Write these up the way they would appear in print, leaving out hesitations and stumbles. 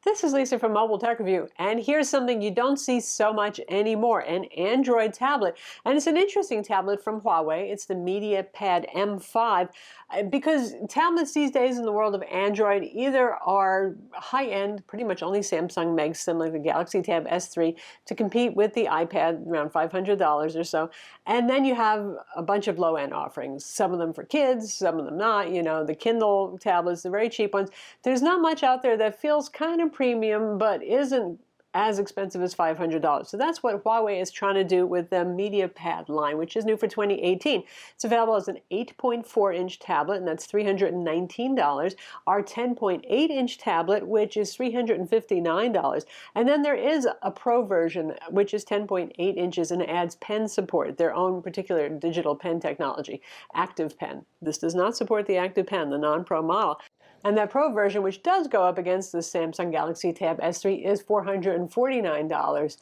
This is Lisa from Mobile Tech Review, and here's something you don't see so much anymore, an Android tablet. And it's an interesting tablet from Huawei. It's the MediaPad M5, because tablets these days in the world of Android either are high-end, pretty much only Samsung makes them, like the Galaxy Tab S3, to compete with the iPad, around $500 or so. And then you have a bunch of low-end offerings, some of them for kids, some of them not. You know, the Kindle tablets, the very cheap ones. There's not much out there that feels kind of premium, but isn't as expensive as $500. So that's what Huawei is trying to do with the MediaPad line, which is new for 2018. It's available as an 8.4-inch tablet, and that's $319. Our 10.8-inch tablet, which is $359. And then there is a Pro version, which is 10.8 inches and adds pen support, their own particular digital pen technology, Active Pen. This does not support the Active Pen, the non-Pro model. And that Pro version, which does go up against the Samsung Galaxy Tab S3, is $449.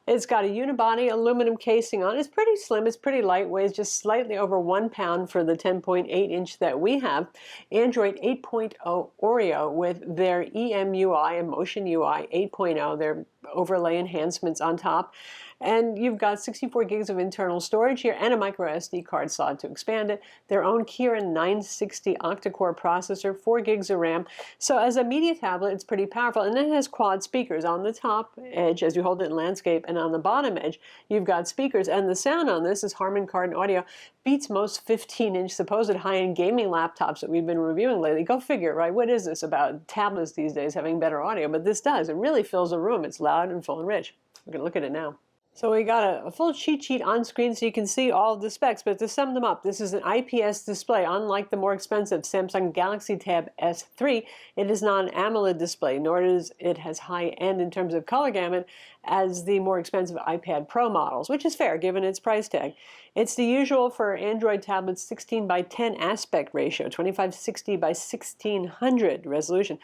It's got a unibody aluminum casing on it. It's pretty slim, it's pretty lightweight, it's just slightly over 1 pound for the 10.8-inch that we have. Android 8.0 Oreo with their EMUI and Motion UI 8.0, their overlay enhancements on top. And you've got 64 gigs of internal storage here and a microSD card slot to expand it. Their own Kirin 960 octa-core processor, 4 gigs of RAM. So as a media tablet, it's pretty powerful. And then it has quad speakers on the top edge as you hold it in landscape, and on the bottom edge, you've got speakers. And the sound on this is Harman Kardon audio. Beats most 15-inch supposed high-end gaming laptops that we've been reviewing lately. Go figure, right? What is this about tablets these days having better audio? But this does. It really fills a room. It's loud and full and rich. We're going to look at it now. So we got a full cheat sheet on screen so you can see all of the specs, but to sum them up, this is an IPS display. Unlike the more expensive Samsung Galaxy Tab S3, it is not an AMOLED display, nor is it as high-end in terms of color gamut as the more expensive iPad Pro models, which is fair given its price tag. It's the usual for Android tablets 16 by 10 aspect ratio, 2560 by 1600 resolution.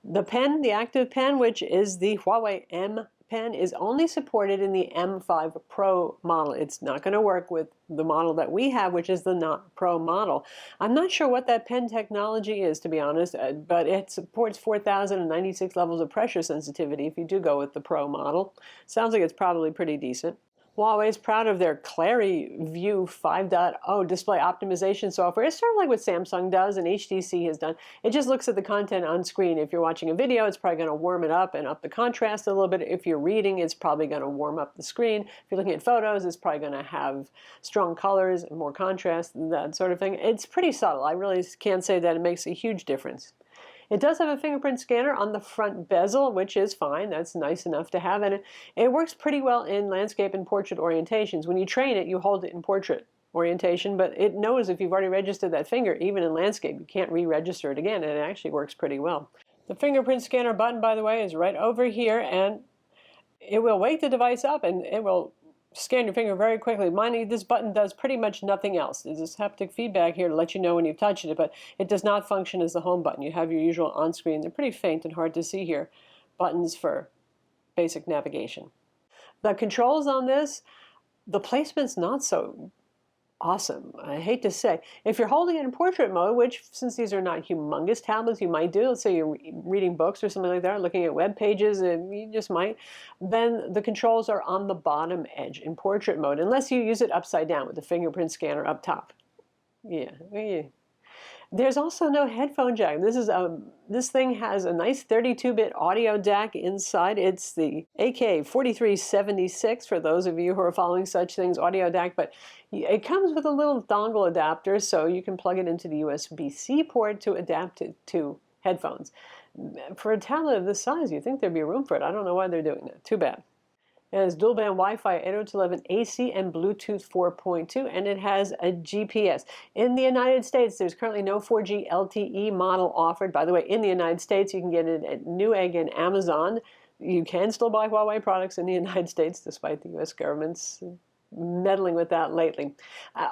The pen, the Active Pen, which is the Huawei M Pen, is only supported in the M5 Pro model. It's not going to work with the model that we have, which is the not Pro model. I'm not sure what that pen technology is, to be honest, but it supports 4,096 levels of pressure sensitivity if you do go with the Pro model. Sounds like it's probably pretty decent. Huawei is proud of their ClariView 5.0 display optimization software. It's sort of like what Samsung does and HTC has done. It just looks at the content on screen. If you're watching a video, it's probably going to warm it up and up the contrast a little bit. If you're reading, it's probably going to warm up the screen. If you're looking at photos, it's probably going to have strong colors and more contrast, that sort of thing. It's pretty subtle. I really can't say that it makes a huge difference. It does have a fingerprint scanner on the front bezel, which is fine. That's nice enough to have. And it works pretty well in landscape and portrait orientations. When you train it, you hold it in portrait orientation, but it knows if you've already registered that finger, even in landscape, you can't re-register it again, and it actually works pretty well. The fingerprint scanner button, by the way, is right over here, and it will wake the device up, and it will scan your finger very quickly. Mind you, this button does pretty much nothing else. There's this haptic feedback here to let you know when you've touched it, but it does not function as the home button. You have your usual on-screen. They're pretty faint and hard to see here. Buttons for basic navigation. The controls on this, the placement's not so awesome, I hate to say. If you're holding it in portrait mode, which since these are not humongous tablets, you might do, let's say you're reading books or something like that, looking at web pages, and you just might, then the controls are on the bottom edge in portrait mode, unless you use it upside down with the fingerprint scanner up top. Yeah. There's also no headphone jack. This thing has a nice 32-bit audio DAC inside. It's the AK4376 for those of you who are following such things, audio DAC, but it comes with a little dongle adapter, so you can plug it into the USB-C port to adapt it to headphones. For a tablet of this size, you'd think there'd be room for it. I don't know why they're doing that. Too bad. It has dual-band Wi-Fi 802.11 AC and Bluetooth 4.2, and it has a GPS. In the United States, there's currently no 4G LTE model offered. By the way, in the United States, you can get it at Newegg and Amazon. You can still buy Huawei products in the United States, despite the U.S. government's meddling with that lately.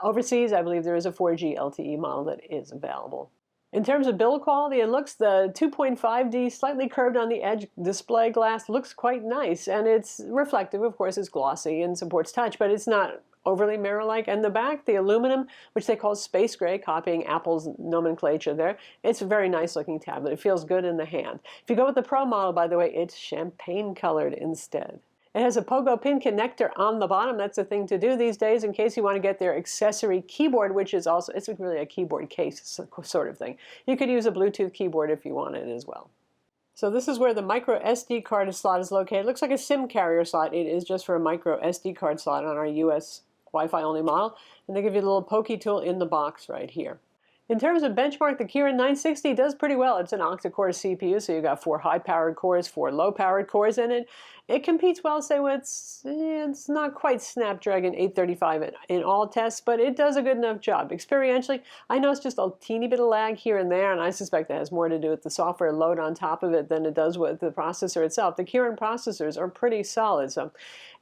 Overseas, I believe there is a 4G LTE model that is available. In terms of build quality, it looks, the 2.5D slightly curved on the edge display glass looks quite nice, and it's reflective. Of course, it's glossy and supports touch, but it's not overly mirror-like. And the back, the aluminum, which they call space gray, copying Apple's nomenclature there. It's a very nice looking tablet. It feels good in the hand. If you go with the Pro model, by the way, it's champagne colored instead. It has a pogo pin connector on the bottom. That's a thing to do these days in case you want to get their accessory keyboard, which is also, it's really a keyboard case sort of thing. You could use a Bluetooth keyboard if you wanted as well. So this is where the micro SD card slot is located. It looks like a SIM carrier slot. It is just for a micro SD card slot on our US Wi-Fi only model. And they give you a little pokey tool in the box right here. In terms of benchmark, the Kirin 960 does pretty well. It's an octa-core CPU, so you've got 4 high-powered cores, 4 low-powered cores in it. It competes well, say, with, it's not quite Snapdragon 835 in all tests, but it does a good enough job. Experientially, I know it's just a teeny bit of lag here and there, and I suspect that has more to do with the software load on top of it than it does with the processor itself. The Kirin processors are pretty solid, so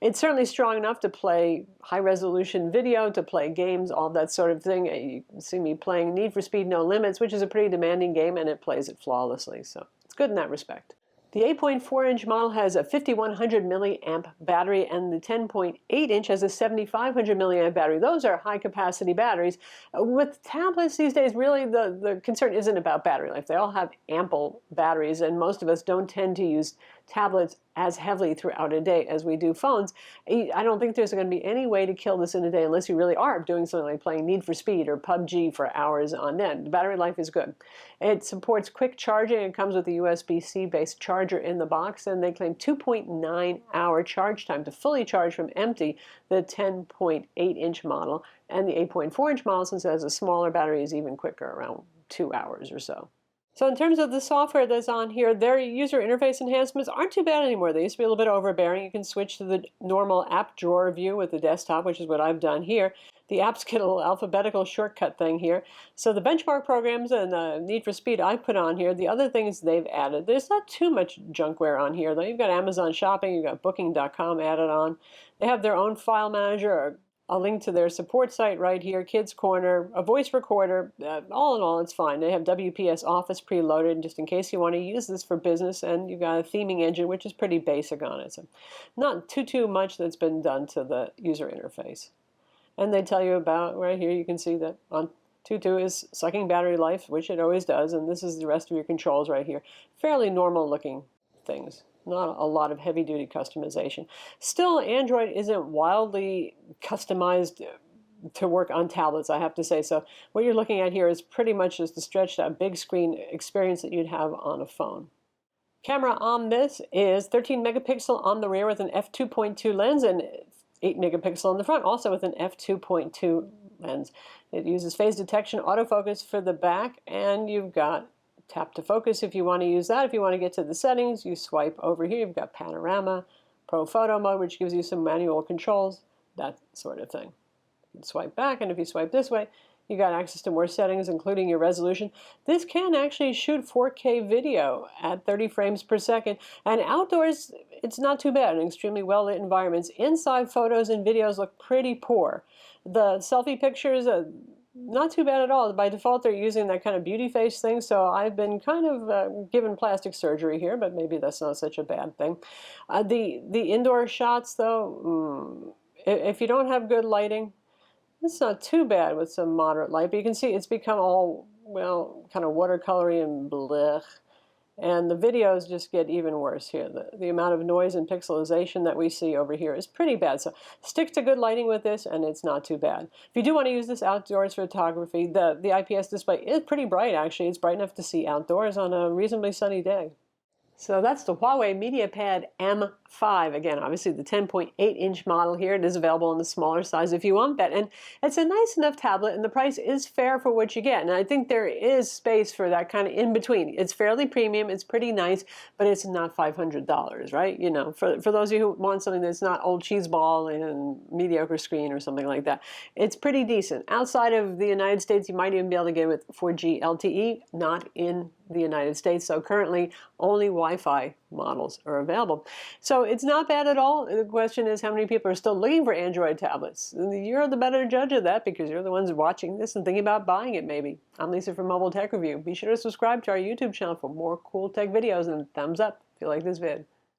it's certainly strong enough to play high-resolution video, to play games, all that sort of thing. You can see me playing Need for Speed No Limits, which is a pretty demanding game, and it plays it flawlessly, so it's good in that respect. The 8.4-inch model has a 5100 milliamp battery, and the 10.8-inch has a 7500 milliamp battery. Those are high-capacity batteries. With tablets these days, really the concern isn't about battery life. They all have ample batteries, and most of us don't tend to use tablets as heavily throughout a day as we do phones. I don't think there's going to be any way to kill this in a day unless you really are doing something like playing Need for Speed or PUBG for hours on end. The battery life is good. It supports quick charging. It comes with a USB-C based charger in the box, and they claim 2.9-hour charge time to fully charge from empty, the 10.8-inch model. And the 8.4-inch model, since it has a smaller battery, is even quicker, around 2 hours or so. So in terms of the software that's on here, their user interface enhancements aren't too bad anymore. They used to be a little bit overbearing. You can switch to the normal app drawer view with the desktop, which is what I've done here. The apps get a little alphabetical shortcut thing here. So the benchmark programs and the Need for Speed I put on here. The other things they've added, there's not too much junkware on here, though. You've got Amazon Shopping, you've got Booking.com added on. They have their own file manager, a link to their support site right here, Kids Corner, a voice recorder. All in all, it's fine. They have WPS Office preloaded just in case you want to use this for business, and you've got a theming engine, which is pretty basic on it. So not too much that's been done to the user interface. And they tell you about, right here, you can see that on 2.2 is sucking battery life, which it always does, and this is the rest of your controls right here. Fairly normal looking things. Not a lot of heavy-duty customization. Still, Android isn't wildly customized to work on tablets, I have to say. So what you're looking at here is pretty much just a stretched out big screen experience that you'd have on a phone. Camera on this is 13 megapixel on the rear with an f2.2 lens and 8 megapixel on the front, also with an f2.2 lens. It uses phase detection, autofocus for the back, and you've got tap to focus if you want to use that. If you want to get to the settings, you swipe over here. You've got panorama, pro photo mode, which gives you some manual controls, that sort of thing. You can swipe back, and if you swipe this way, you got access to more settings, including your resolution. This can actually shoot 4K video at 30 frames per second. And outdoors, it's not too bad in extremely well-lit environments. Inside, photos and videos look pretty poor. The selfie pictures, not too bad at all. By default, they're using that kind of beauty face thing, so I've been kind of given plastic surgery here, but maybe that's not such a bad thing. The indoor shots, though, if you don't have good lighting, it's not too bad with some moderate light, but you can see it's become all, well, kind of watercolory and blech. And the videos just get even worse here. The amount of noise and pixelization that we see over here is pretty bad. So stick to good lighting with this, and it's not too bad. If you do want to use this outdoors photography, the IPS display is pretty bright, actually. It's bright enough to see outdoors on a reasonably sunny day. So that's the Huawei MediaPad M5. Again, obviously the 10.8-inch model here. It is available in the smaller size if you want that. And it's a nice enough tablet, and the price is fair for what you get. And I think there is space for that kind of in-between. It's fairly premium. It's pretty nice, but it's not $500, right? You know, for those of you who want something that's not old cheeseball and mediocre screen or something like that, it's pretty decent. Outside of the United States, you might even be able to get it with 4G LTE, not in the United States. So currently only Wi-Fi models are available. So it's not bad at all. The question is how many people are still looking for Android tablets. You're the better judge of that because you're the ones watching this and thinking about buying it maybe. I'm Lisa from Mobile Tech Review. Be sure to subscribe to our YouTube channel for more cool tech videos, and thumbs up if you like this vid.